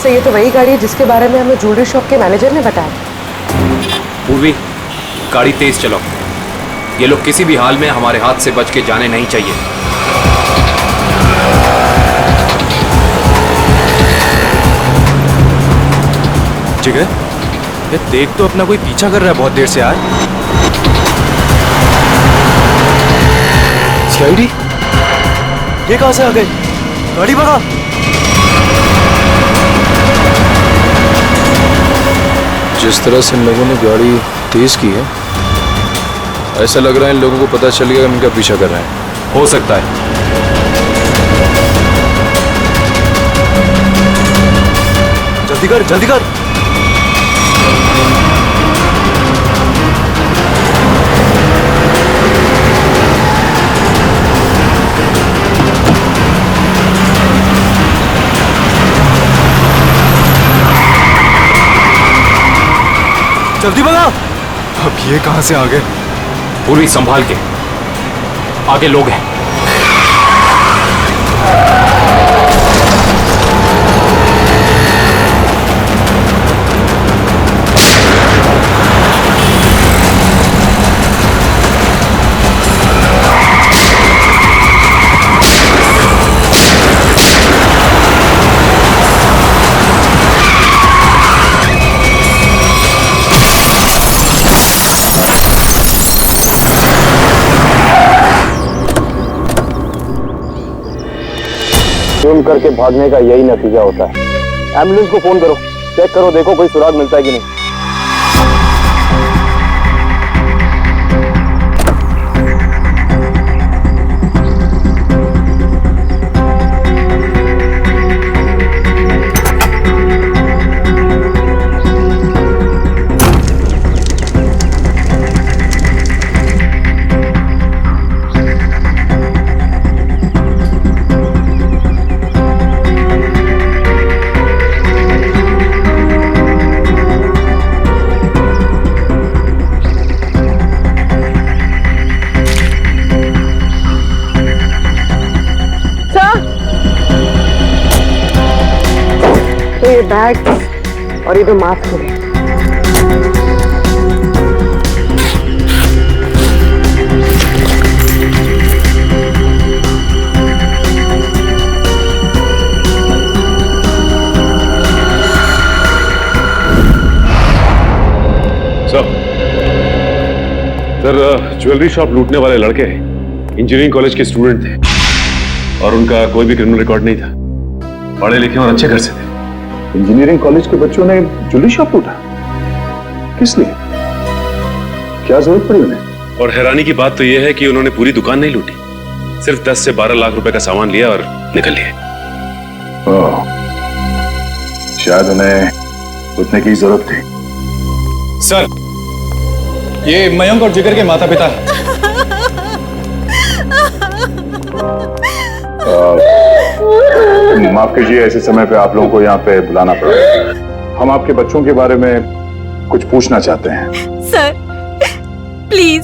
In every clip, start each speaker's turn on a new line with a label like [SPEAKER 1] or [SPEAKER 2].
[SPEAKER 1] वैसे ये तो वही गाड़ी है जिसके बारे में हमें ज्वेलरी शॉप के मैनेजर ने बताया।
[SPEAKER 2] पूर्वी, गाड़ी तेज चलाओ। ये लोग किसी भी हाल में हमारे हाथ से बच के जाने नहीं चाहिए।
[SPEAKER 3] जिगर, ये देख तो अपना कोई पीछा कर रहा है बहुत देर से यार। सीआईडी? ये कहां से आ गए? गाड़ी भगा।
[SPEAKER 4] जिस तरह से इन लोगों ने गाड़ी तेज की है, ऐसा लग रहा है इन लोगों को पता चल गया कि इनका पीछा कर रहे हैं।
[SPEAKER 2] हो सकता है।
[SPEAKER 3] जल्दी कर, जल्दी कर। जल्दी भगा। अब ये कहां से आ गए?
[SPEAKER 2] पूर्वी, संभाल के, आगे लोग हैं।
[SPEAKER 5] स्विम करके भागने का यही नतीजा होता है। एम्बुलेंस को फोन करो, चेक करो, देखो कोई सुराग मिलता है कि नहीं।
[SPEAKER 1] ये बैग और ये 2 मास्क हो गए।
[SPEAKER 6] सर, ज्वेलरी शॉप लूटने वाले लड़के इंजीनियरिंग कॉलेज के स्टूडेंट थे और उनका कोई भी क्रिमिनल रिकॉर्ड नहीं था। पढ़े लिखे और अच्छे घर से थे।
[SPEAKER 5] इंजीनियरिंग कॉलेज के बच्चों ने ज्वेलरी शॉप लूटा? किस लिए? क्या जरूरत पड़ी उन्हें?
[SPEAKER 6] और हैरानी की बात तो यह है कि उन्होंने पूरी दुकान नहीं लूटी, सिर्फ 10 से 12 लाख रुपए का सामान लिया और निकल लिए।
[SPEAKER 5] शायद उन्हें उतने की जरूरत थी।
[SPEAKER 3] सर, ये मयंक और जिगर के माता पिता हैं।
[SPEAKER 5] माफ कीजिए, ऐसे समय पे आप लोगों को यहाँ पे बुलाना पड़ा। हम आपके बच्चों के बारे में कुछ पूछना चाहते हैं।
[SPEAKER 7] सर, प्लीज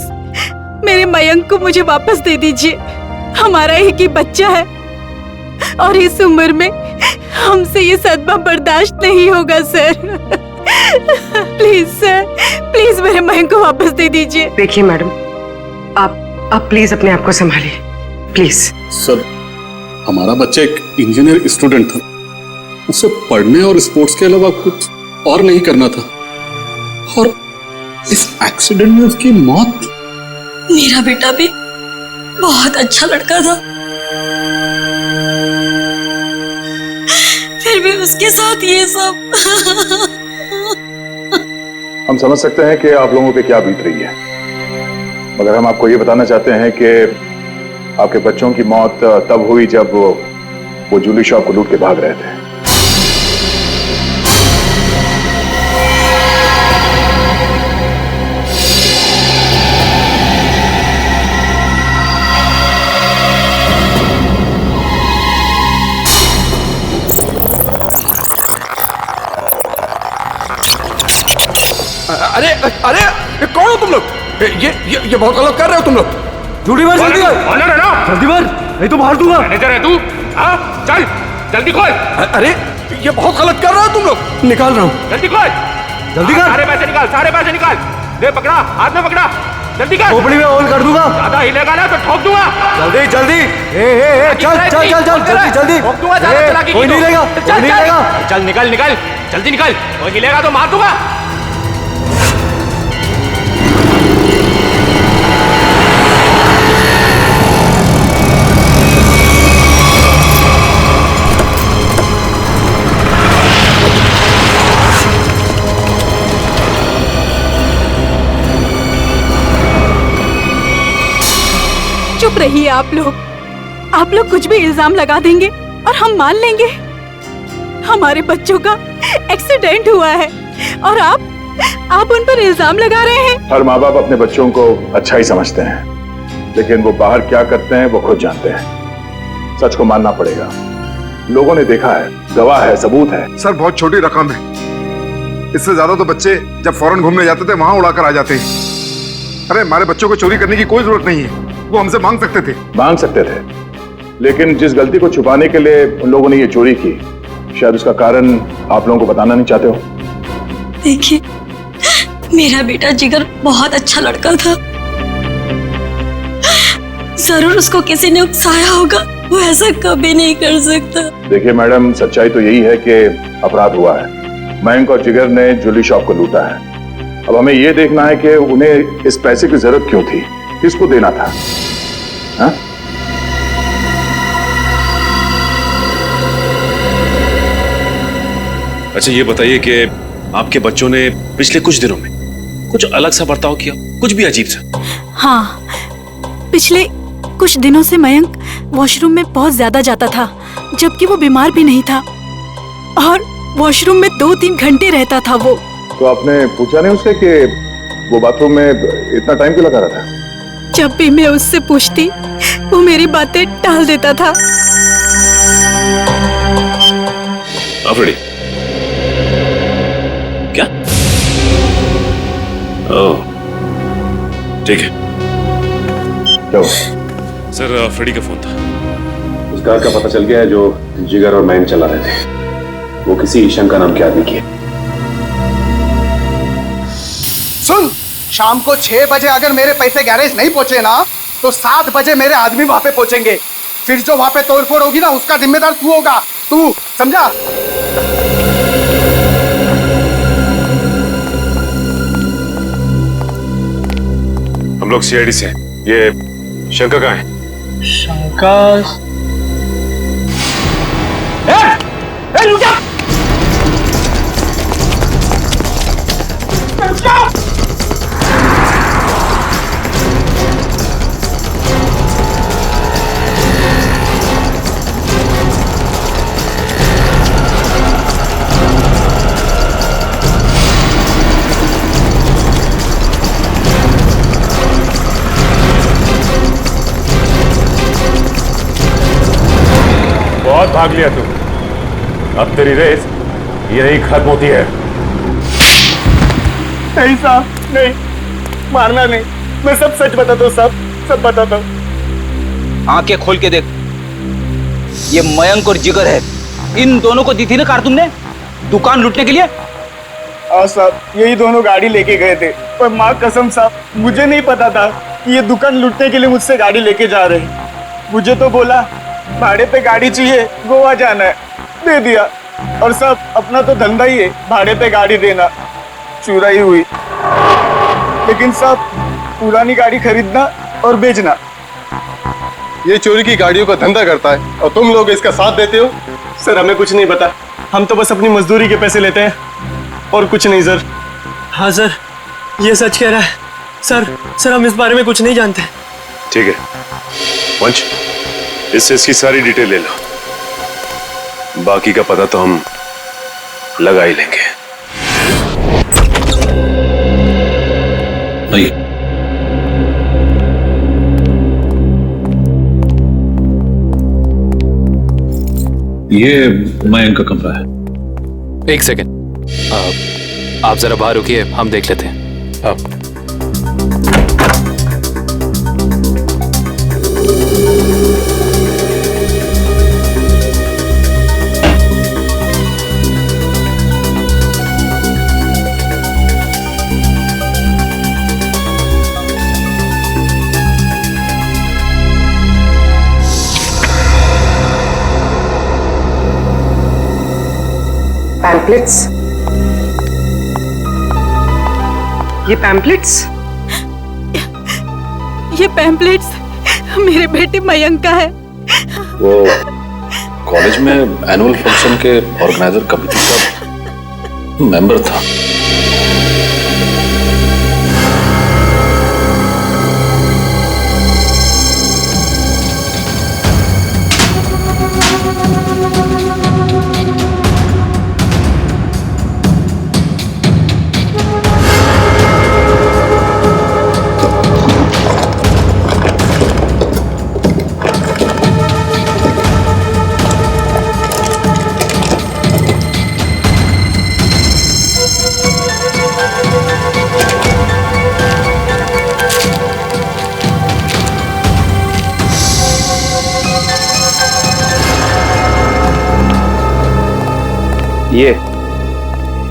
[SPEAKER 7] मेरे मयंक को मुझे वापस दे दीजिए। हमारा एक ही बच्चा है और इस उम्र में हमसे ये सदमा बर्दाश्त नहीं होगा सर। प्लीज सर, प्लीज मेरे मयंक को वापस दे दीजिए।
[SPEAKER 1] देखिए मैडम, आप प्लीज अपने आप को संभालिए, प्लीज।
[SPEAKER 8] सर, हमारा बच्चा एक इंजीनियर स्टूडेंट था, उसे पढ़ने और स्पोर्ट्स के अलावा कुछ और नहीं करना था और इस एक्सीडेंट में उसकी मौत।
[SPEAKER 7] मेरा बेटा भी बहुत अच्छा लड़का था, फिर भी उसके साथ ये सब।
[SPEAKER 5] हम समझ सकते हैं कि आप लोगों पे क्या बीत रही है, मगर हम आपको ये बताना चाहते हैं कि आपके बच्चों की मौत तब हुई जब वो ज्वेलरी शॉप को लूट के भाग रहे थे।
[SPEAKER 3] अरे अरे, कौन हो तुम लोग? ये बहुत गलत कर रहे हो तुम लोग। जल्दी मार, जल्दी मार, जल्दी मार, नहीं तो मार दूंगा।
[SPEAKER 6] मैनेजर है तू? हाँ, चल जल्दी खोल।
[SPEAKER 3] अरे ये बहुत गलत कर रहे हो तुम लोग। निकाल रहा हूँ।
[SPEAKER 2] जल्दी खोल,
[SPEAKER 3] जल्दी कर।
[SPEAKER 2] सारे पैसे निकाल, सारे पैसे निकाल। दे पकड़ा, हाथ में पकड़ा, जल्दी कर।
[SPEAKER 3] खोपड़ी में होल कर दूंगा।
[SPEAKER 2] ज्यादा हिलेगा ना तो ठोक दूंगा।
[SPEAKER 3] जल्दी जल्दी। चल चल चल चल जल्दी जल्दी।
[SPEAKER 2] ठोक दूंगा, ज्यादा चलाकी की
[SPEAKER 3] कोई नहीं
[SPEAKER 2] तो।
[SPEAKER 3] लेगा,
[SPEAKER 2] चल,
[SPEAKER 3] कोई नहीं
[SPEAKER 2] चल।
[SPEAKER 3] लेगा।
[SPEAKER 2] चल निकल निकल, जल्दी निकल। कोई हिलेगा तो मार दूंगा।
[SPEAKER 7] चुप रहिए आप लोग कुछ भी इल्जाम लगा देंगे और हम मान लेंगे। हमारे बच्चों का एक्सीडेंट हुआ है और आप उन पर इल्जाम लगा रहे हैं।
[SPEAKER 5] हर माँ बाप अपने बच्चों को अच्छा ही समझते हैं, लेकिन वो बाहर क्या करते हैं वो खुद जानते हैं। सच को मानना पड़ेगा। लोगों ने देखा है, गवाह है, सबूत है।
[SPEAKER 9] सर बहुत छोटी रकम है, इससे ज्यादा तो बच्चे जब फॉरेन घूमने जाते थे वहां उड़ाकर आ जाते हैं। अरे हमारे बच्चों को चोरी करने की कोई जरूरत नहीं है, वो हमसे मांग सकते थे, लेकिन जिस गलती को छुपाने के लिए उन लोगों ने ये चोरी की, शायद उसका कारण आप लोगों को बताना नहीं चाहते हो।
[SPEAKER 10] देखिए, मेरा बेटा जिगर बहुत अच्छा लड़का था। जरूर उसको किसी ने उकसाया होगा, वो ऐसा कभी नहीं कर सकता।
[SPEAKER 5] देखिए मैडम, सच्चाई तो यही है कि अपराध हुआ है। मयंक और जिगर ने ज्वेलरी शॉप को लूटा है। अब हमें यह देखना है कि उन्हें इस पैसे की जरूरत क्यों थी, किसको देना था। हा?
[SPEAKER 6] अच्छा ये बताइए कि आपके बच्चों ने पिछले कुछ दिनों में कुछ अलग सा बर्ताव किया, कुछ भी अजीब सा?
[SPEAKER 7] हाँ, पिछले कुछ दिनों से मयंक वॉशरूम में बहुत ज्यादा जाता था, जबकि वो बीमार भी नहीं था, और वॉशरूम में 2-3 घंटे रहता था वो।
[SPEAKER 5] तो आपने पूछा नहीं उससे कि वो बाथरूम में इतना टाइम क्यों लगा रहा था?
[SPEAKER 7] जब भी मैं उससे पूछती, वो मेरी बातें टाल देता था।
[SPEAKER 6] अफरीदी, क्या? ओह, ठीक है।
[SPEAKER 5] क्यों?
[SPEAKER 6] सर अफरीदी का फोन था।
[SPEAKER 11] उस कार का पता चल गया है जो जिगर और मयंक चला रहे थे। वो किसी ईशन का नाम के आदमी की है।
[SPEAKER 12] सुन, शाम को 6 बजे अगर मेरे पैसे गैरेज नहीं पहुंचे ना, तो 7 बजे मेरे आदमी वहां पे पहुंचेंगे। फिर जो वहां पे तोड़फोड़ होगी ना, उसका जिम्मेदार तू होगा। तू समझा?
[SPEAKER 6] हम लोग सीआईडी से हैं। ये शंकर कहाँ है?
[SPEAKER 12] शंकर
[SPEAKER 6] बहुत भाग लिया तू, अब तेरी रेस यही खत्म होती है।
[SPEAKER 12] नहीं साहब, नहीं, मारना नहीं। मैं सब सच बताता हूँ साहब, सब बताता हूँ।
[SPEAKER 13] आंखें खोल के देख, ये मयंक और जिगर है। इन दोनों को दी थी ना कार तुमने दुकान लूटने के लिए?
[SPEAKER 12] हाँ साहब, यही दोनों गाड़ी लेके गए थे, पर माँ कसम साहब, मुझे नहीं पता था कि ये दुकान लूटने के लिए मुझसे गाड़ी लेके जा रहे हैं। मुझे तो बोला भाड़े पे गाड़ी चाहिए, गोवा जाना है, दे दिया। और साहब, अपना तो धंधा ही है भाड़े पे गाड़ी देना। चुराई हुई, लेकिन साहब पुरानी गाड़ी खरीदना और बेचना।
[SPEAKER 9] ये चोरी की गाड़ियों का धंधा करता है और तुम लोग इसका साथ देते हो।
[SPEAKER 12] सर हमें कुछ नहीं पता, हम तो बस अपनी मजदूरी के पैसे लेते हैं और कुछ नहीं सर।
[SPEAKER 14] हाँ सर, ये सच कह रहा है। सर हम इस बारे में कुछ नहीं जानते।
[SPEAKER 6] ठीक है पंच, इससे इसकी सारी डिटेल ले लो, बाकी का पता तो हम लगा ही लेंगे।
[SPEAKER 11] ये मयंक का कमरा है।
[SPEAKER 2] एक सेकंड, आप जरा बाहर रुकिए, हम देख लेते हैं। आप
[SPEAKER 1] पैम्पलेट्स, ये पैम्पलेट्स,
[SPEAKER 7] ये पैम्पलेट्स मेरे बेटे मयंक का है।
[SPEAKER 8] वो कॉलेज में एनुअल फंक्शन के ऑर्गेनाइजर कमेटी का मेंबर था।
[SPEAKER 2] ये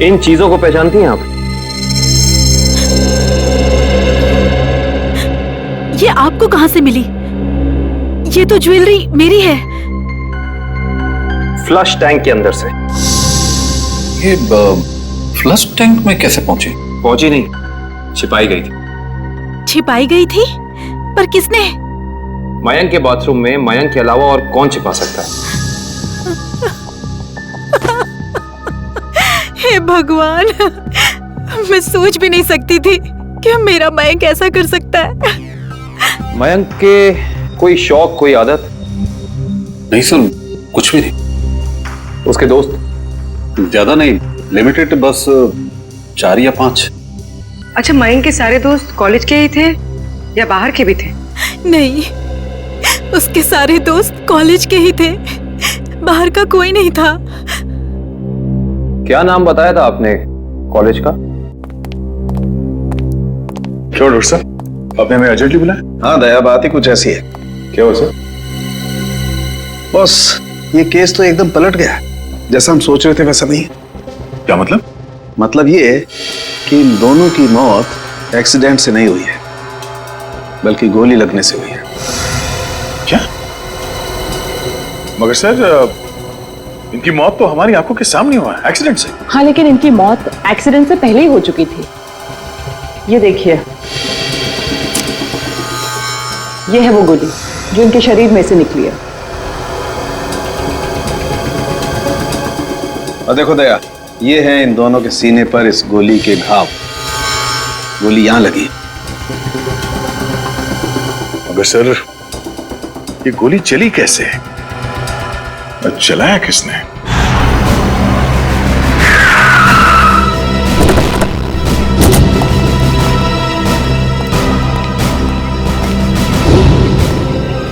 [SPEAKER 2] इन चीजों को पहचानती हैं आप?
[SPEAKER 7] ये आपको कहां से मिली? ये तो ज्वेलरी मेरी है।
[SPEAKER 2] फ्लश टैंक के अंदर से।
[SPEAKER 8] ये फ्लश टैंक में कैसे पहुंची?
[SPEAKER 2] पहुंची नहीं, छिपाई गई थी।
[SPEAKER 7] छिपाई गई थी? पर किसने?
[SPEAKER 2] मयंक के बाथरूम में मयंक के अलावा और कौन छिपा सकता है?
[SPEAKER 7] हे भगवान, मैं सोच भी नहीं सकती थी कि मेरा मयंक ऐसा कर सकता है।
[SPEAKER 2] मयंक के कोई शौक, कोई आदत?
[SPEAKER 8] नहीं सर, कुछ भी नहीं।
[SPEAKER 2] उसके दोस्त?
[SPEAKER 8] ज्यादा नहीं, लिमिटेड, बस 4 या 5।
[SPEAKER 1] अच्छा, मयंक के सारे दोस्त कॉलेज के ही थे या बाहर के भी थे?
[SPEAKER 7] नहीं, उसके सारे दोस्त कॉलेज के ही थे, बाहर का कोई नहीं था।
[SPEAKER 2] क्या नाम बताया था आपने कॉलेज का?
[SPEAKER 9] क्यों डॉक्टर साहब, आपने हमें अर्जेंटली बुलाया?
[SPEAKER 15] हाँ दया, बात ही कुछ ऐसी है।
[SPEAKER 9] क्या हुआ सर?
[SPEAKER 15] बॉस, ये केस तो एकदम पलट गया। जैसा हम सोच रहे थे वैसा नहीं।
[SPEAKER 9] क्या मतलब?
[SPEAKER 15] मतलब ये कि इन दोनों की मौत एक्सीडेंट से नहीं हुई है, बल्कि गोली लगने से हुई है।
[SPEAKER 9] क्या? मगर सर, इनकी मौत तो हमारी आंखों के सामने हुआ है, एक्सीडेंट से।
[SPEAKER 16] हाँ, लेकिन इनकी मौत एक्सीडेंट से पहले ही हो चुकी थी। ये देखिए, ये है वो गोली जो इनके शरीर में से निकली है।
[SPEAKER 15] और देखो दया, ये है इन दोनों के सीने पर इस गोली के घाव। गोली यहां लगी।
[SPEAKER 9] मगर सर, ये गोली चली कैसे? चलाया किसने?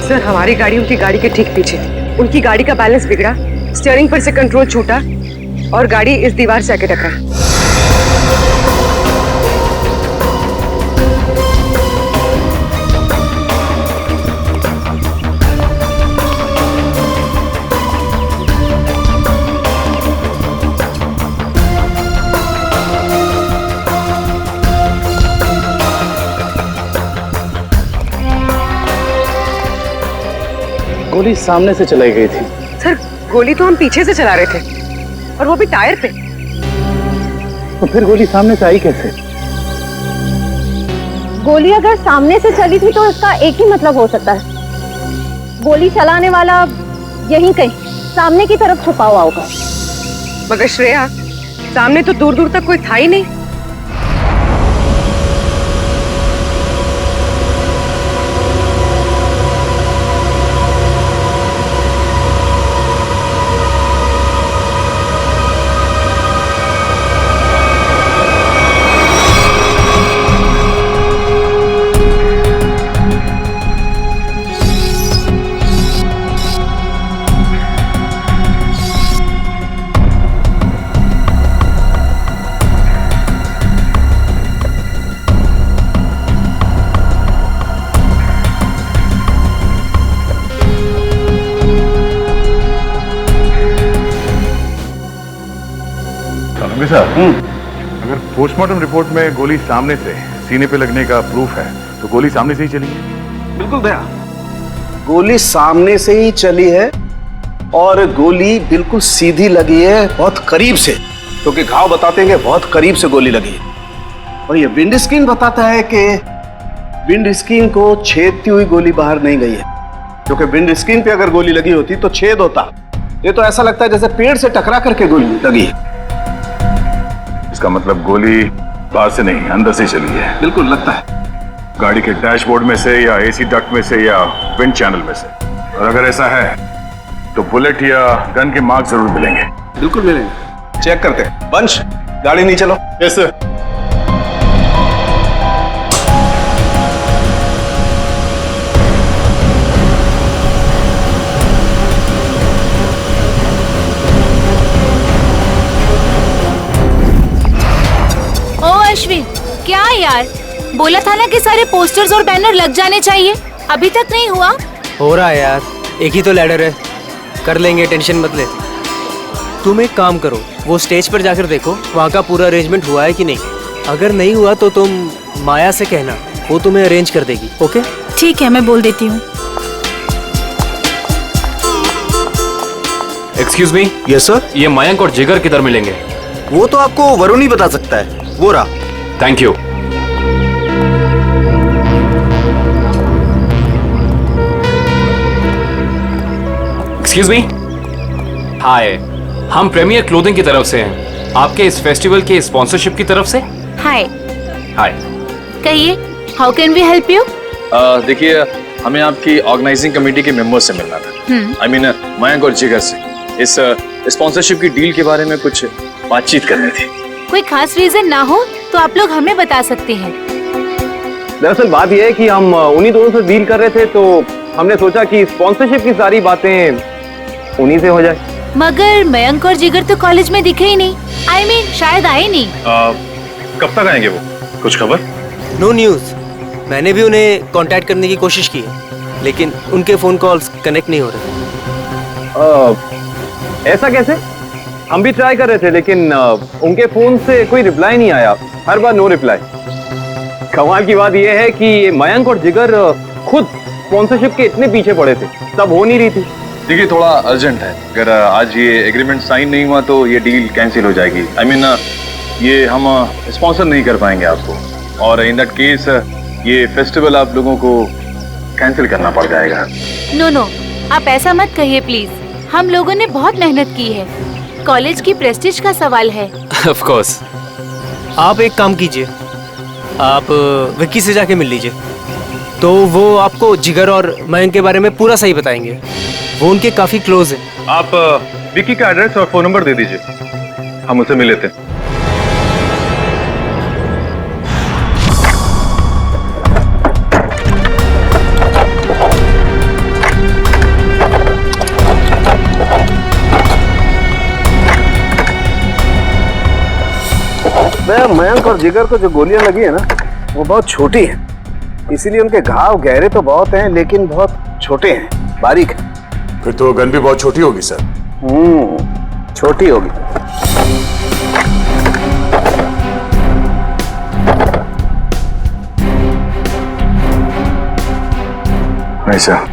[SPEAKER 1] सर, हमारी गाड़ी उनकी गाड़ी के ठीक पीछे थी। उनकी गाड़ी का बैलेंस बिगड़ा, स्टीयरिंग पर से कंट्रोल छूटा और गाड़ी इस दीवार से आके टकरा।
[SPEAKER 15] गोली सामने से चलाई गई थी।
[SPEAKER 1] सर, गोली तो हम पीछे से चला रहे थे और वो भी टायर पे।
[SPEAKER 15] तो फिर गोली सामने से आई कैसे?
[SPEAKER 17] गोली अगर सामने से चली थी तो इसका एक ही मतलब हो सकता है, गोली चलाने वाला यहीं कहीं सामने की तरफ छुपा हुआ होगा।
[SPEAKER 1] मगर श्रेया, सामने तो दूर दूर तक कोई था ही नहीं।
[SPEAKER 9] अगर पोस्टमार्टम रिपोर्ट में गोली सामने से सीने पे लगने का प्रूफ है तो गोली सामने से ही चली है।
[SPEAKER 15] बिल्कुल दया, गोली सामने से ही चली है और गोली बिल्कुल सीधी लगी है, बहुत करीब से। क्योंकि घाव बताते हैं कि बहुत करीब से गोली लगी है, और ये विंड स्क्रीन बताता है कि विंड स्क्रीन को छेदती हुई गोली बाहर नहीं गई है, क्योंकि विंड स्क्रीन पे अगर गोली लगी होती तो छेद होता। ये तो ऐसा लगता है जैसे पेड़ से टकरा करके गोली लगी है।
[SPEAKER 5] इसका मतलब गोली बाहर से नहीं, अंदर से चली है।
[SPEAKER 15] बिल्कुल लगता है
[SPEAKER 5] गाड़ी के डैशबोर्ड में से या एसी डक्ट में से या विंड चैनल में से। और अगर ऐसा है तो बुलेट या गन के मार्क जरूर मिलेंगे।
[SPEAKER 15] बिल्कुल मिलेंगे, चेक करते हैं। वंश, गाड़ी नहीं चलो।
[SPEAKER 9] Yes sir.
[SPEAKER 7] ओ अश्विन, क्या यार, बोला था ना कि सारे पोस्टर्स और बैनर लग जाने चाहिए, अभी तक नहीं हुआ।
[SPEAKER 14] हो रहा है यार, एक ही तो लैडर है, कर लेंगे, टेंशन मत ले। तुम एक काम करो, वो स्टेज पर जाकर देखो वहाँ का पूरा अरेंजमेंट हुआ है कि नहीं। अगर नहीं हुआ तो तुम माया से कहना, वो तुम्हें अरेंज कर देगी। ओके
[SPEAKER 7] ठीक है, मैं बोल देती हूँ।
[SPEAKER 2] Excuse me.
[SPEAKER 15] Yes sir.
[SPEAKER 2] ये मयंक और जिगर किधर मिलेंगे?
[SPEAKER 15] वो तो आपको वरुण ही बता सकता है, वो रहा।
[SPEAKER 2] Thank you. Excuse me. Hi, हम प्रीमियर क्लोथिंग की तरफ से हैं, आपके इस फेस्टिवल के स्पॉन्सरशिप की तरफ से।
[SPEAKER 7] हाय।
[SPEAKER 2] हाय।
[SPEAKER 7] कहिए, how can we help you?
[SPEAKER 4] देखिए, हमें आपकी ऑर्गेनाइजिंग कमेटी के मेंबर से मिलना था। आई मीन मयंक और जिगर से। इस स्पॉन्सरशिप की डील के बारे में कुछ बातचीत करनी थी।
[SPEAKER 7] कोई खास रीजन ना हो तो आप लोग हमें बता सकते हैं।
[SPEAKER 18] दरअसल बात यह है कि हम उन्हीं दोनों से डील कर रहे थे, तो हमने सोचा कि स्पॉन्सरशिप की सारी बातें उन्हीं से हो जाए।
[SPEAKER 7] मगर मयंक और जिगर तो कॉलेज में दिखे ही नहीं। आई मीन शायद आए नहीं।
[SPEAKER 6] कब तक आएंगे वो? कुछ खबर?
[SPEAKER 14] No news. मैंने भी उन्हें कांटेक्ट करने की कोशिश की है, लेकिन उनके फोन कॉल्स कनेक्ट नहीं हो रहे।
[SPEAKER 18] ऐसा कैसे? हम भी ट्राई कर रहे थे, लेकिन उनके फोन से कोई रिप्लाई नहीं आया, हर बार नो रिप्लाई। कमाल की बात यह है कि मयंक और जिगर खुद स्पॉन्सरशिप के इतने पीछे पड़े थे, तब हो नहीं रही थी।
[SPEAKER 4] देखिए, थोड़ा अर्जेंट है। अगर आज ये एग्रीमेंट साइन नहीं हुआ तो ये डील कैंसिल हो जाएगी। आई मीन ये हम स्पॉन्सर नहीं कर पाएंगे आपको, और इन दैट केस ये फेस्टिवल आप लोगों को कैंसिल करना पड़ जाएगा।
[SPEAKER 7] नो नो, आप ऐसा मत कहिए प्लीज। हम लोगों ने बहुत मेहनत की है, कॉलेज की प्रेस्टीज का सवाल है।
[SPEAKER 2] Of course.
[SPEAKER 14] आप एक काम कीजिए, आप विक्की से जाके मिल लीजिए, तो वो आपको जिगर और मयंक के बारे में पूरा सही बताएंगे। वो उनके काफी क्लोज है।
[SPEAKER 6] आप विक्की का एड्रेस और फोन नंबर दे दीजिए, हम उसे मिल लेते हैं।
[SPEAKER 15] मयंक और जिगर को जो गोलियां लगी है ना, वो बहुत छोटी है, इसीलिए उनके घाव गहरे तो बहुत हैं, लेकिन बहुत छोटे हैं, बारीक है।
[SPEAKER 5] फिर तो गन भी बहुत छोटी होगी सर।
[SPEAKER 15] छोटी होगी।
[SPEAKER 5] नहीं सर,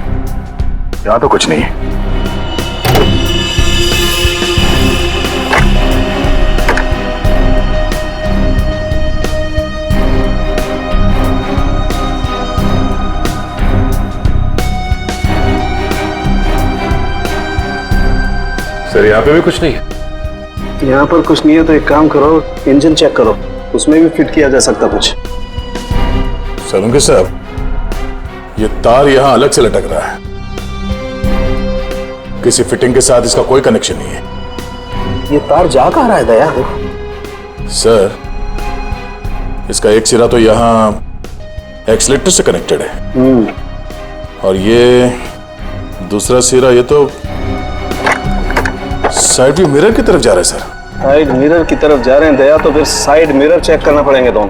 [SPEAKER 5] यहाँ तो कुछ नहीं है।
[SPEAKER 6] सर, यहाँ पे भी कुछ नहीं है।
[SPEAKER 15] यहाँ पर कुछ नहीं है तो एक काम करो, इंजन चेक करो, उसमें भी फिट किया जा सकता कुछ।
[SPEAKER 5] सलूंगे साहब, ये तार यहाँ अलग से लटक रहा है, किसी फिटिंग के साथ इसका कोई कनेक्शन नहीं है।
[SPEAKER 15] ये तार जा कहाँ रहा है दया?
[SPEAKER 5] सर, इसका एक सिरा तो यहाँ एक्सीलेटर से कनेक्टेड है, और ये दूसरा सिरा ये तो साइड व्यू मिरर की तरफ जा रहा है सर।
[SPEAKER 15] साइड मिरर की तरफ जा रहे हैं दया, तो फिर साइड मिरर चेक करना पड़ेंगे दोनों।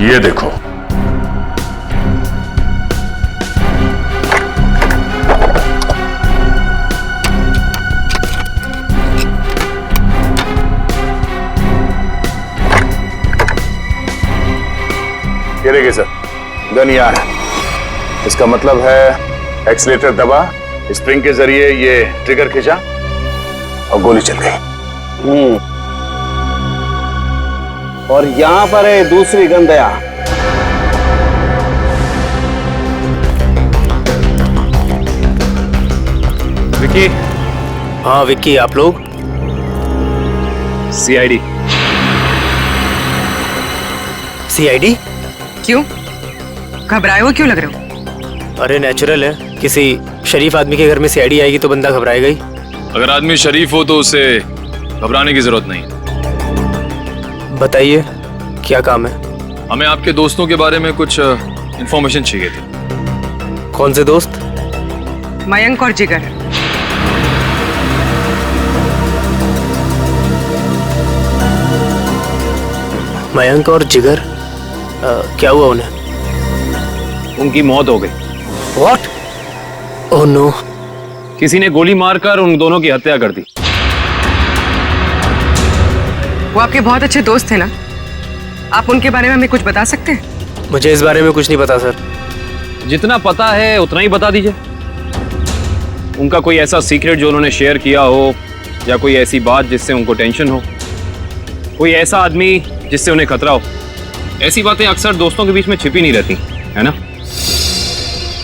[SPEAKER 5] ये देखो, ये देखिए सर, गन यहाँ है। इसका मतलब है एक्सीलेटर दबा, स्प्रिंग के जरिए ये ट्रिगर खींचा और गोली चल गई।
[SPEAKER 15] और यहाँ पर है दूसरी गन दया।
[SPEAKER 2] विकी।
[SPEAKER 14] हाँ विक्की, आप लोग?
[SPEAKER 2] सीआईडी।
[SPEAKER 14] सीआईडी?
[SPEAKER 1] क्यों? घबराए हो क्यों लग रहे हो?
[SPEAKER 14] अरे नेचुरल है, किसी शरीफ आदमी के घर में सीआईडी आएगी तो बंदा घबराएगा ही।
[SPEAKER 6] अगर आदमी शरीफ हो तो उसे घबराने की जरूरत नहीं।
[SPEAKER 14] बताइए क्या काम है?
[SPEAKER 6] हमें आपके दोस्तों के बारे में कुछ इंफॉर्मेशन चाहिए थी।
[SPEAKER 14] कौन से दोस्त?
[SPEAKER 1] मयंक और जिगर।
[SPEAKER 14] मयंक और जिगर? क्या हुआ उन्हें?
[SPEAKER 2] उनकी मौत हो गई।
[SPEAKER 14] What? Oh no!
[SPEAKER 2] किसी ने गोली मारकर उन दोनों की हत्या कर दी।
[SPEAKER 1] वो आपके बहुत अच्छे दोस्त थे ना? आप उनके बारे में हमें कुछ बता सकते हैं?
[SPEAKER 14] मुझे इस बारे में कुछ नहीं पता सर।
[SPEAKER 2] जितना पता है उतना ही बता दीजिए। उनका कोई ऐसा सीक्रेट जो उन्होंने शेयर किया हो, या कोई ऐसी बात जिससे उनको टेंशन हो, कोई ऐसा आदमी जिससे उन्हें खतरा हो। ऐसी बातें अक्सर दोस्तों के बीच में छिपी नहीं रहती, है ना?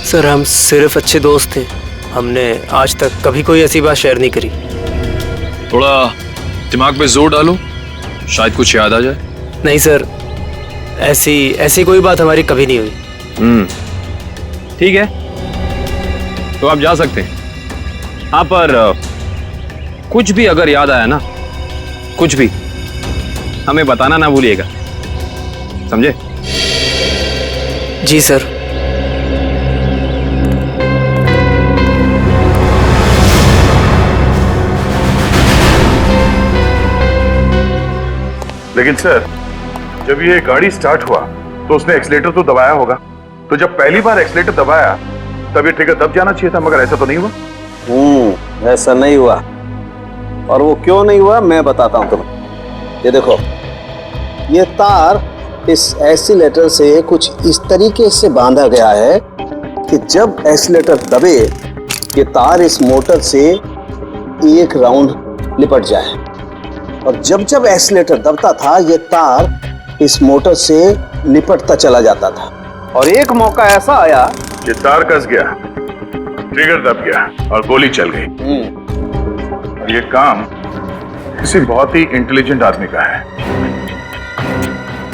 [SPEAKER 14] सर हम सिर्फ अच्छे दोस्त थे, हमने आज तक कभी कोई ऐसी बात शेयर नहीं करी।
[SPEAKER 6] थोड़ा दिमाग पे जोर डालो, शायद कुछ याद आ जाए।
[SPEAKER 14] नहीं सर, ऐसी कोई बात हमारी कभी नहीं हुई।
[SPEAKER 2] ठीक है, तो आप जा सकते हैं। हाँ, पर कुछ भी अगर याद आया ना, कुछ भी, हमें बताना ना भूलिएगा, समझे?
[SPEAKER 14] जी सर।
[SPEAKER 5] लेकिन सर, जब ये गाड़ी स्टार्ट हुआ तो उसने एक्सीलेटर तो दबाया होगा, तो जब पहली बार एक्सीलेटर दबाया तब ये ट्रिगर दब जाना चाहिए था, मगर ऐसा तो नहीं हुआ।
[SPEAKER 15] ऐसा नहीं हुआ। और वो क्यों नहीं हुआ मैं बताता हूं तुम्हें। ये देखो, ये तार इस एक्सीलेटर से कुछ इस तरीके से बांधा गया है कि जब एक्सीलेटर दबे ये तार इस मोटर से एक राउंड लिपट जाए, और जब जब एक्सीलेटर दबता था ये तार इस मोटर से निपटता चला जाता था। और एक मौका ऐसा आया
[SPEAKER 5] कि तार कस गया, ट्रिगर दब गया और गोली चल गई। और ये काम किसी बहुत ही इंटेलिजेंट आदमी का है।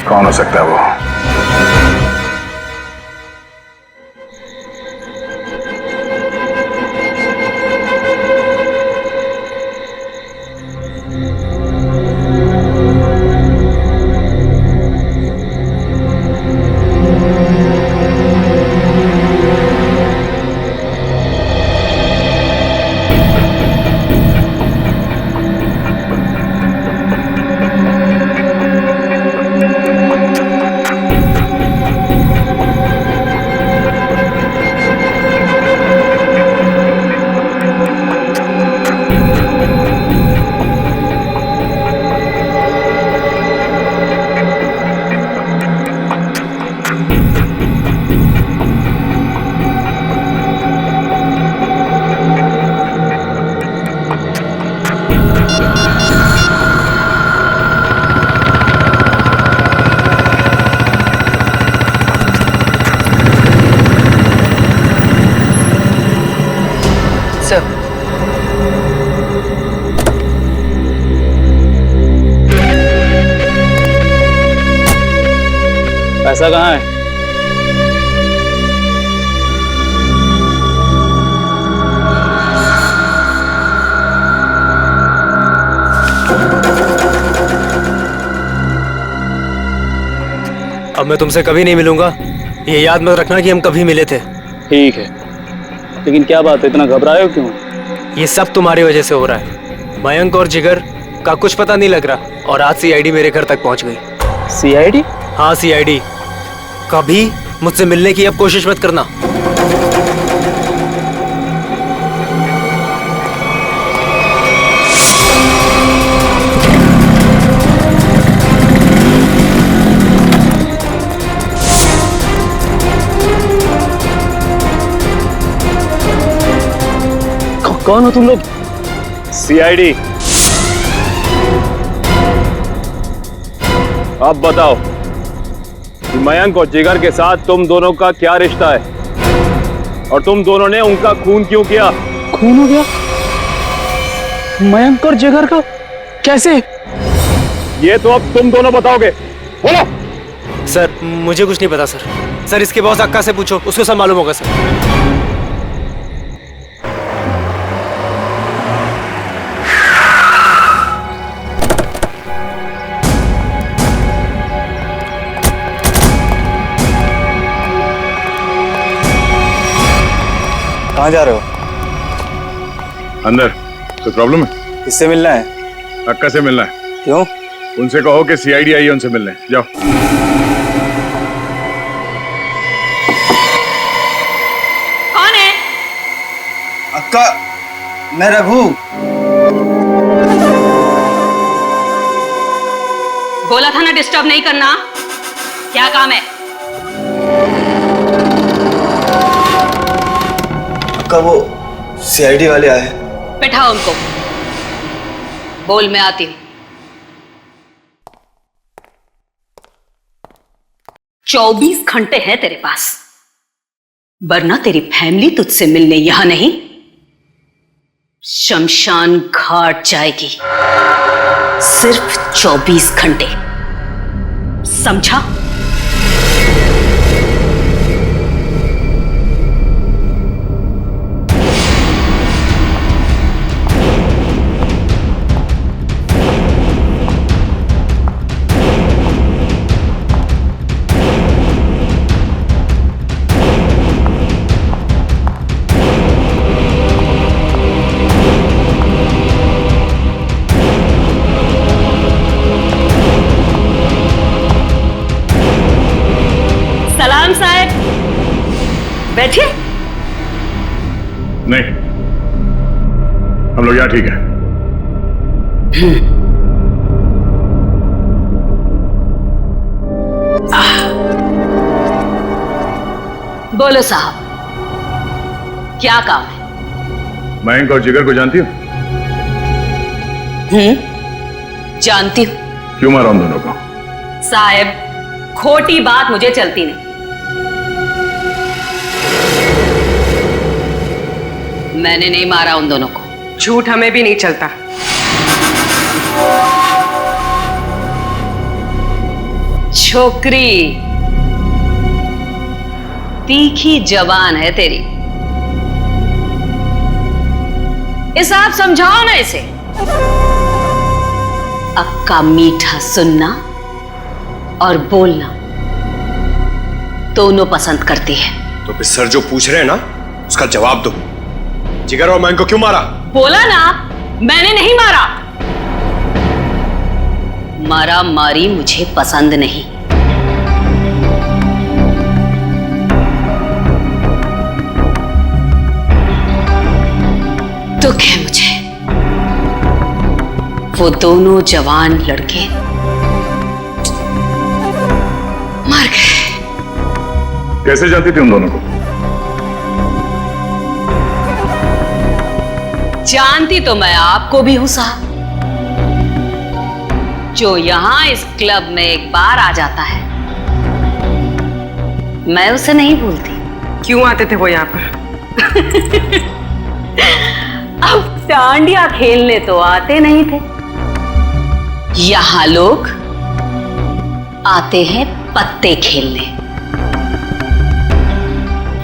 [SPEAKER 5] कौन हो सकता है वो?
[SPEAKER 2] पैसा कहाँ है?
[SPEAKER 14] अब मैं तुमसे कभी नहीं मिलूंगा, ये याद मत रखना कि हम कभी मिले थे।
[SPEAKER 18] ठीक है, लेकिन क्या बात है, इतना घबराए हो क्यों?
[SPEAKER 14] ये सब तुम्हारी वजह से हो रहा है। मयंक और जिगर का कुछ पता नहीं लग रहा, और आज सीआईडी मेरे घर तक पहुंच गई।
[SPEAKER 18] सीआईडी?
[SPEAKER 14] हाँ सीआईडी। कभी मुझसे मिलने की अब कोशिश मत करना।
[SPEAKER 2] कौन हो तुम लोग? सीआईडी। अब बताओ कि मयंक और जिगर के साथ तुम दोनों का क्या रिश्ता है और तुम दोनों ने उनका खून क्यों किया?
[SPEAKER 14] खून हो गया? मयंक और जिगर का कैसे?
[SPEAKER 2] ये तो अब तुम दोनों बताओगे। बोलो।
[SPEAKER 14] सर मुझे कुछ नहीं पता सर। सर इसके बॉस अक्का से पूछो, उसको सब मालूम होगा सर।
[SPEAKER 12] कहाँ जा रहे हो?
[SPEAKER 5] अंदर। कोई प्रॉब्लम है?
[SPEAKER 12] किससे मिलना है?
[SPEAKER 5] अक्का से मिलना है।
[SPEAKER 12] क्यों?
[SPEAKER 5] उनसे कहो कि सीआईडी आई है उनसे मिलने। जाओ।
[SPEAKER 7] कौन है?
[SPEAKER 12] अक्का, मैं रघु।
[SPEAKER 7] बोला था ना डिस्टर्ब नहीं करना। क्या काम है?
[SPEAKER 12] अक्का वो सीआईडी वाले आए।
[SPEAKER 7] बैठाओ उनको। बोल, मैं आती हूँ। 24 घंटे हैं तेरे पास, वरना तेरी फैमिली तुझसे मिलने यहां नहीं, शमशान घाट जाएगी। सिर्फ 24 घंटे, समझा? बैठिए।
[SPEAKER 5] नहीं, हम लोग यहाँ ठीक है।
[SPEAKER 7] बोलो साहब, क्या काम है?
[SPEAKER 5] मयंक और जिगर को जानती हो?
[SPEAKER 7] जानती हूं।
[SPEAKER 5] क्यों मारा उन दोनों को?
[SPEAKER 7] साहब, खोटी बात मुझे चलती नहीं। मैंने नहीं मारा उन दोनों को।
[SPEAKER 1] झूठ हमें भी नहीं चलता।
[SPEAKER 7] छोकरी तीखी जबान है तेरी, इसे आप समझाओ ना इसे। अक्का मीठा सुनना और बोलना दोनों पसंद करती है।
[SPEAKER 3] तो फिर सर जो पूछ रहे हैं ना उसका जवाब दो। जिगर और मयंक को क्यों मारा?
[SPEAKER 7] बोला ना, मैंने नहीं मारा। मारा मारी मुझे पसंद नहीं। दुख है मुझे, वो दोनों जवान लड़के मर गए।
[SPEAKER 5] कैसे जानती थी उन दोनों को?
[SPEAKER 7] जानती तो मैं आपको भी हूं साहब। जो यहां इस क्लब में एक बार आ जाता है, मैं उसे नहीं भूलती।
[SPEAKER 1] क्यों आते थे वो यहाँ पर?
[SPEAKER 7] अब डांडिया खेलने तो आते नहीं थे। यहां लोग आते हैं पत्ते खेलने।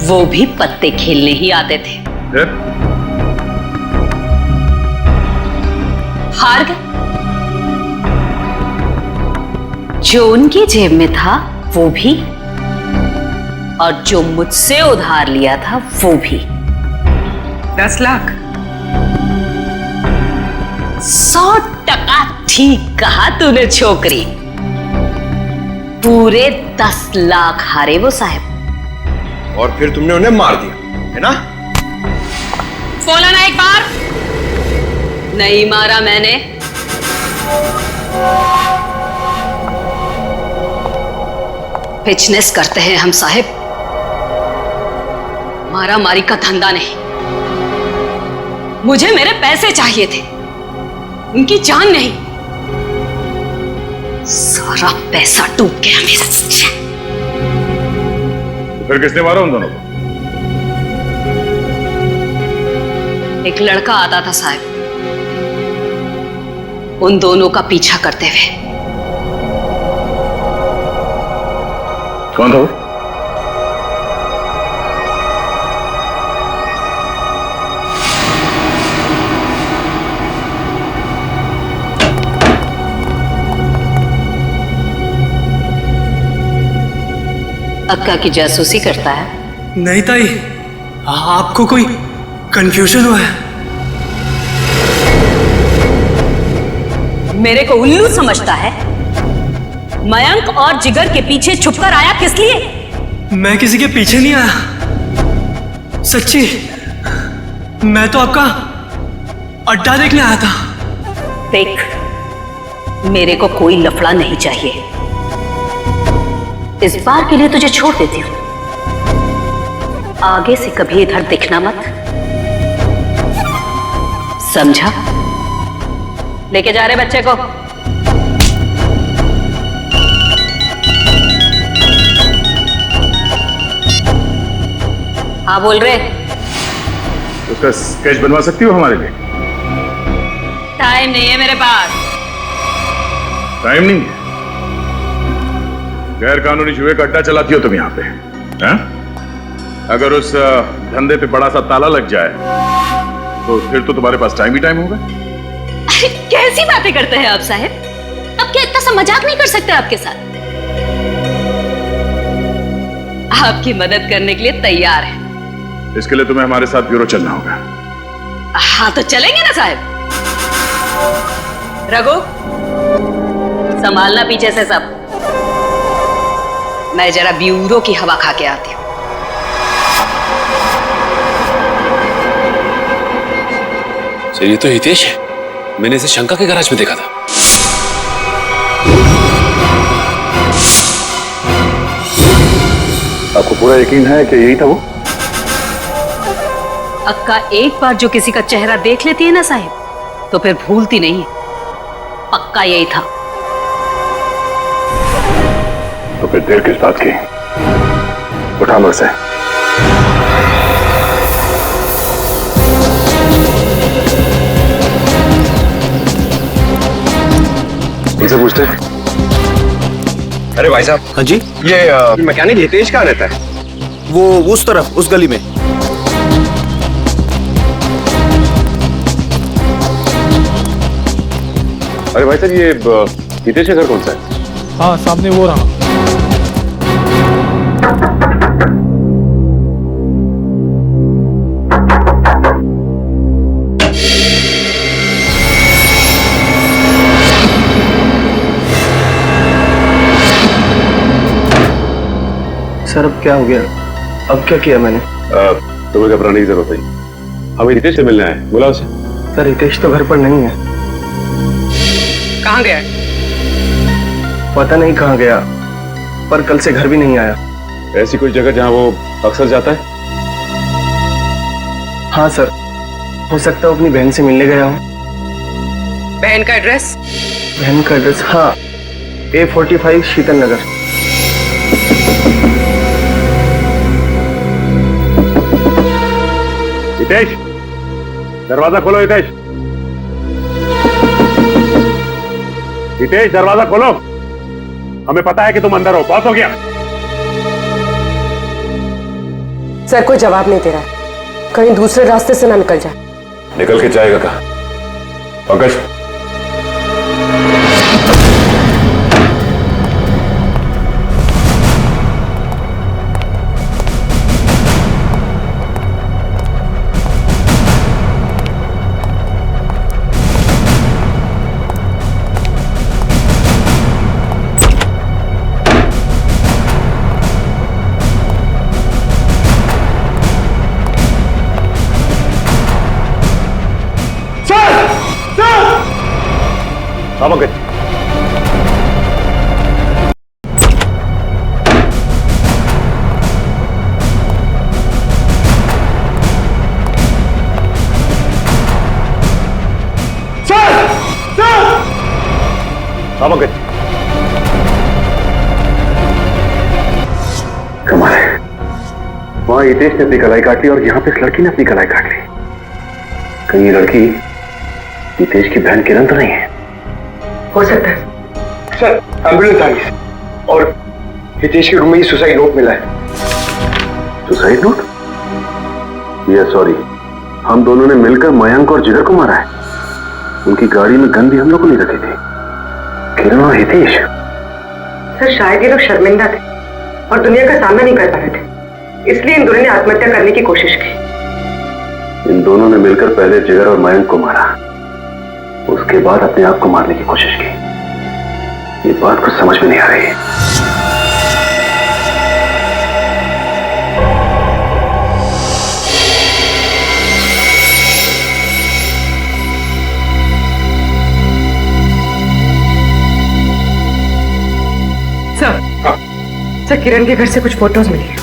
[SPEAKER 7] वो भी पत्ते खेलने ही आते थे। हार गए। जो उनकी जेब में था वो भी, और जो मुझसे उधार लिया था वो भी।
[SPEAKER 1] 10 लाख?
[SPEAKER 7] 100% ठीक कहा तूने छोकरी। पूरे 10 लाख हारे वो साहब।
[SPEAKER 3] और फिर तुमने उन्हें मार दिया, है ना?
[SPEAKER 7] बोला ना एक बार। नहीं मारा मैंने। बिजनेस करते हैं हम साहब, मारा मारी का धंधा नहीं।
[SPEAKER 19] मुझे मेरे पैसे चाहिए थे, उनकी जान नहीं। सारा पैसा डूब गया मेरा।
[SPEAKER 5] फिर किसने मारा उन दोनों को?
[SPEAKER 19] एक लड़का आता था साहब, उन दोनों का पीछा करते हुए।
[SPEAKER 5] कौन था वो?
[SPEAKER 19] अक्का की जासूसी करता है?
[SPEAKER 14] नहीं ताई, आपको कोई कंफ्यूजन हुआ है?
[SPEAKER 19] मेरे को उल्लू समझता है? मयंक और जिगर के पीछे छुपकर आया किस लिए?
[SPEAKER 14] मैं किसी के पीछे नहीं आया, सच्ची। मैं तो आपका अड्डा देखने आया था।
[SPEAKER 19] देख, मेरे को कोई लफड़ा नहीं चाहिए। इस बार के लिए तुझे छोड़ देती हूं, आगे से कभी इधर दिखना मत, समझा? लेके जा रहे बच्चे को। हाँ बोल रहे।
[SPEAKER 5] उसका स्केच बनवा सकती हो हमारे लिए?
[SPEAKER 19] टाइम नहीं है मेरे पास।
[SPEAKER 5] टाइम नहीं है? गैर कानूनी जुए का अड्डा चलाती हो तुम यहाँ पे, हैं? अगर उस धंधे पे बड़ा सा ताला लग जाए तो फिर तो तुम्हारे पास टाइम ही टाइम होगा।
[SPEAKER 19] कैसी बातें करते हैं आप साहब? अब क्या इतना सा मजाक नहीं कर सकते आपके साथ? आपकी मदद करने के लिए तैयार है।
[SPEAKER 5] इसके लिए तुम्हें हमारे साथ ब्यूरो चलना होगा।
[SPEAKER 19] हाँ तो चलेंगे ना साहब। रघु, संभालना पीछे से सब। मैं जरा ब्यूरो की हवा खा के आती हूँ।
[SPEAKER 6] सर ये तो हितेश है, मैंने इसे शंका के गैराज में देखा था।
[SPEAKER 5] आपको पूरा यकीन है कि यही था वो?
[SPEAKER 19] अक्का एक बार जो किसी का चेहरा देख लेती है ना साहिब, तो फिर भूलती नहीं है। पक्का यही था।
[SPEAKER 5] तो फिर देर किस बात की? उठा मुझ से।
[SPEAKER 6] उनसे पूछते।
[SPEAKER 3] अरे भाई साहब।
[SPEAKER 14] हाँ जी।
[SPEAKER 3] ये मैकेनिक हितेश कहाँ रहता है?
[SPEAKER 15] वो उस तरफ, उस गली में।
[SPEAKER 6] अरे भाई साहब, ये हितेश का घर कौन सा है?
[SPEAKER 20] हाँ सामने वो रहा।
[SPEAKER 15] सर अब क्या हो गया? अब क्या किया मैंने?
[SPEAKER 6] तुम्हें घबराने की जरूरत नहीं, हमें हितेश से मिलना है, बुलाओ उसे।
[SPEAKER 15] सर हितेश तो घर पर नहीं है।
[SPEAKER 1] कहाँ गया?
[SPEAKER 15] पता नहीं कहाँ गया, पर कल से घर भी नहीं आया।
[SPEAKER 6] ऐसी कोई जगह जहाँ वो अक्सर जाता है?
[SPEAKER 15] हाँ सर, हो सकता है अपनी बहन से मिलने गया हूँ।
[SPEAKER 1] बहन का एड्रेस?
[SPEAKER 15] बहन का एड्रेस, हाँ, A45 शीतल नगर।
[SPEAKER 5] हितेश, दरवाजा खोलो। हितेश, हितेश दरवाजा खोलो। हमें पता है कि तुम अंदर हो। बहुत हो गया।
[SPEAKER 1] सर कोई जवाब नहीं दे रहा है, कहीं दूसरे रास्ते से ना निकल जाए।
[SPEAKER 6] निकल के जाएगा कहाँ? पंकज,
[SPEAKER 5] पंकज,
[SPEAKER 6] हाँ पंकज।
[SPEAKER 4] कमाल है, वहां हितेश ने अपनी कलाई काट ली और यहाँ पे इस लड़की ने अपनी कलाई काट ली। कहीं ये लड़की हितेश की बहन किरण तो नहीं है?
[SPEAKER 1] हो सकता है।
[SPEAKER 3] सर एम्बुलेंस आ गई और हितेश के रूम में ही सुसाइड नोट मिला है।
[SPEAKER 4] Suicide note? ये सॉरी, हम दोनों ने मिलकर मयंक और जिगर को मारा है। उनकी गाड़ी में गन भी हम लोग को नहीं रखी थी। किरण और हितेश।
[SPEAKER 1] सर शायद ये लोग शर्मिंदा थे और दुनिया का सामना नहीं कर पा रहे थे, इसलिए इन दोनों ने आत्महत्या करने की कोशिश की।
[SPEAKER 4] इन दोनों ने मिलकर पहले जिगर और मयंक को मारा, उसके बाद अपने आप को मारने की कोशिश की। ये बात कुछ समझ में नहीं आ रही है।
[SPEAKER 1] सर किरण के घर से कुछ फोटोज मिली है।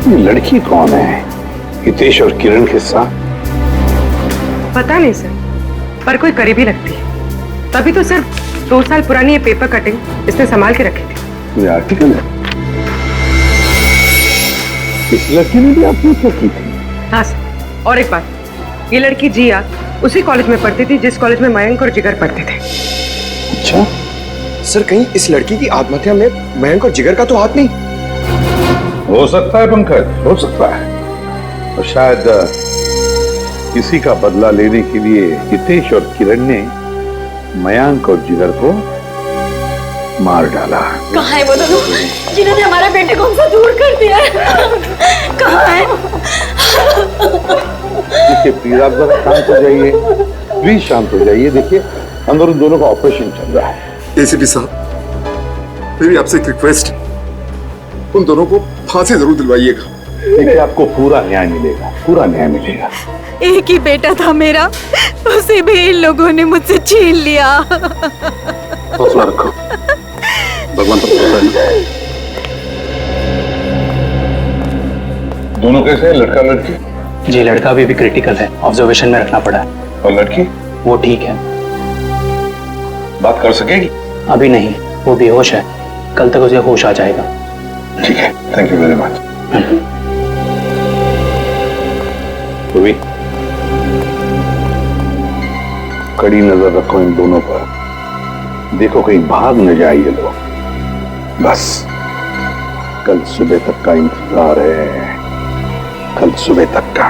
[SPEAKER 5] ये लड़की कौन है हितेश और किरण के साथ?
[SPEAKER 1] पता नहीं सर, पर कोई करीबी लगती है। तभी तो सर 2 साल पुरानी ये पेपर कटिंग इसने संभाल के रखी थी।
[SPEAKER 5] ये आर्टिकल है। इस लड़की ने भी आत्महत्या की थी?
[SPEAKER 1] हाँ सर, और एक बात, ये लड़की जिया उसी कॉलेज में पढ़ती थी जिस कॉलेज में मयंक और जिगर पढ़ते थे।
[SPEAKER 3] अच्छा सर, कहीं इस लड़की की आत्महत्या में मयंक और जिगर का तो हाथ नहीं?
[SPEAKER 5] हो सकता है पंकज, हो सकता है। और शायद किसी का बदला लेने के लिए हितेश और किरण ने मयंक और जिगर को मार डाला।
[SPEAKER 10] कहाँ है वो दोनों जिन्होंने हमारे बेटे को हमसे दूर कर दिया है? कहाँ है?
[SPEAKER 5] देखिए प्लीज आप जरा शांत हो जाइए, प्लीज शांत हो जाइए। देखिए अंदर उन दोनों का ऑपरेशन चल रहा है।
[SPEAKER 9] एसीपी साहब, मेरी आपसे एक रिक्वेस्ट, उन दोनों को फांसी जरूर दिलवाइएगा।
[SPEAKER 5] देखिए आपको पूरा न्याय मिलेगा, पूरा न्याय मिलेगा।
[SPEAKER 7] एक ही बेटा था मेरा, उसे भी इन लोगों ने मुझसे छीन लिया।
[SPEAKER 4] हौसला रखो, भगवान पर भरोसा है।
[SPEAKER 5] दोनों कैसे हैं, लड़का लड़की?
[SPEAKER 14] जी लड़का अभी भी क्रिटिकल है, ऑब्जर्वेशन में रखना पड़ा है।
[SPEAKER 5] और लड़की?
[SPEAKER 14] वो ठीक है।
[SPEAKER 5] बात कर सकेगी?
[SPEAKER 14] अभी नहीं, वो बेहोश है, कल तक उसे होश आ जाएगा।
[SPEAKER 5] ठीक है, थैंक यू वेरी मच। कड़ी नजर रखो इन दोनों पर, देखो कहीं भाग न जाए ये लोग। बस कल सुबह तक का इंतजार है, कल सुबह तक का।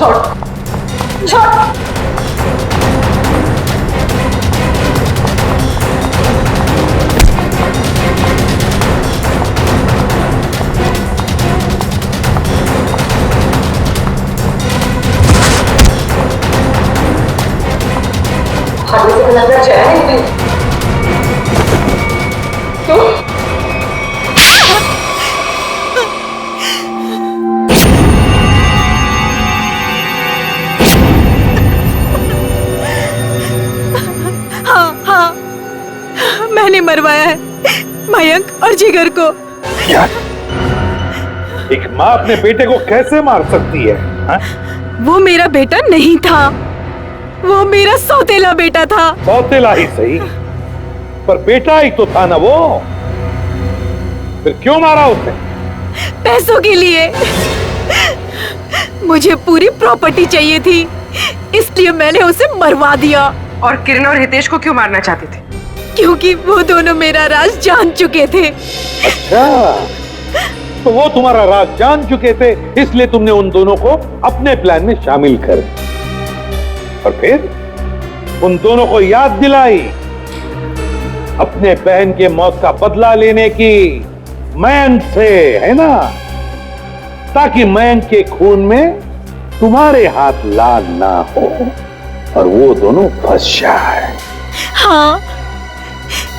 [SPEAKER 10] छोड़ छोड़।
[SPEAKER 1] भागने से पहले अपना चेहरा नहीं देखी। क्यों?
[SPEAKER 7] हाँ, मैंने मरवाया है मयंक और जिगर को।
[SPEAKER 20] क्या? एक माँ अपने बेटे को कैसे मार सकती है? हा?
[SPEAKER 7] वो मेरा बेटा नहीं था, वो मेरा सौतेला बेटा था।
[SPEAKER 20] सौतेला ही सही, पर बेटा ही तो था ना वो। फिर क्यों मारा उसे?
[SPEAKER 7] पैसों के लिए। मुझे पूरी प्रॉपर्टी चाहिए थी, इसलिए मैंने उसे मरवा दिया।
[SPEAKER 1] और किरण और हितेश को क्यों मारना चाहते थे?
[SPEAKER 7] क्योंकि वो दोनों मेरा राज जान चुके थे।
[SPEAKER 20] अच्छा, तो वो तुम्हारा राज जान चुके थे, इसलिए तुमने उन दोनों को अपने प्लान में शामिल कर दिया। और फिर उन दोनों को याद दिलाई अपने बहन के मौत का बदला लेने की मयंक से, है ना? ताकि मयंक के खून में तुम्हारे हाथ लाल ना हो और वो दोनों फंस जाए।
[SPEAKER 7] हाँ,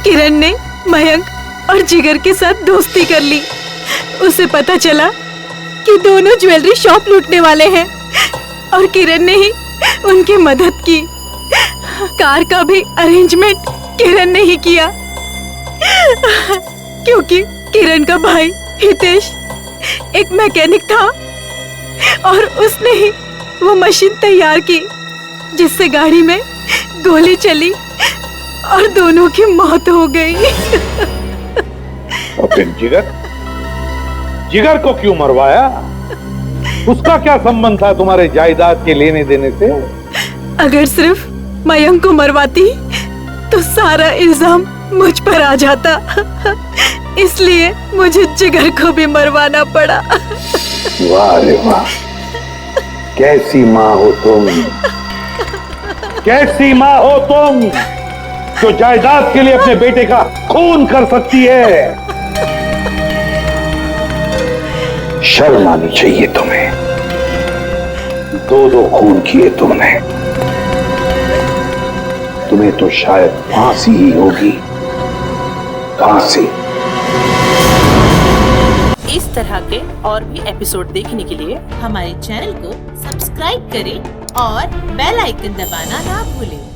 [SPEAKER 7] किरण ने मयंक और जिगर के साथ दोस्ती कर ली। उसे पता चला कि दोनों ज्वेलरी शॉप लूटने वाले हैं और किरण ने ही उनकी मदद की। कार का भी अरेंजमेंट किरण ने ही किया, क्योंकि किरण का भाई हितेश एक मैकेनिक था और उसने ही वो मशीन तैयार की जिससे गाड़ी में गोली चली और दोनों की मौत हो गई।
[SPEAKER 20] और फिर जिगर को क्यों मरवाया? उसका क्या संबंध था तुम्हारे जायदाद के लेने देने से?
[SPEAKER 7] अगर सिर्फ मयंक को मरवाती तो सारा इल्जाम मुझ पर आ जाता, इसलिए मुझे जिगर को भी मरवाना पड़ा।
[SPEAKER 20] वाह रे वाह, कैसी माँ हो तुम, कैसी माँ हो तुम जो जायदाद के लिए अपने बेटे का खून कर सकती है। शर्म आनी चाहिए तुम्हें, दो खून किए तुमने। तुम्हें तो शायद फांसी ही होगी, फांसी।
[SPEAKER 21] इस तरह के और भी एपिसोड देखने के लिए हमारे चैनल को सब्सक्राइब करें और बेल आइकन दबाना ना भूलें।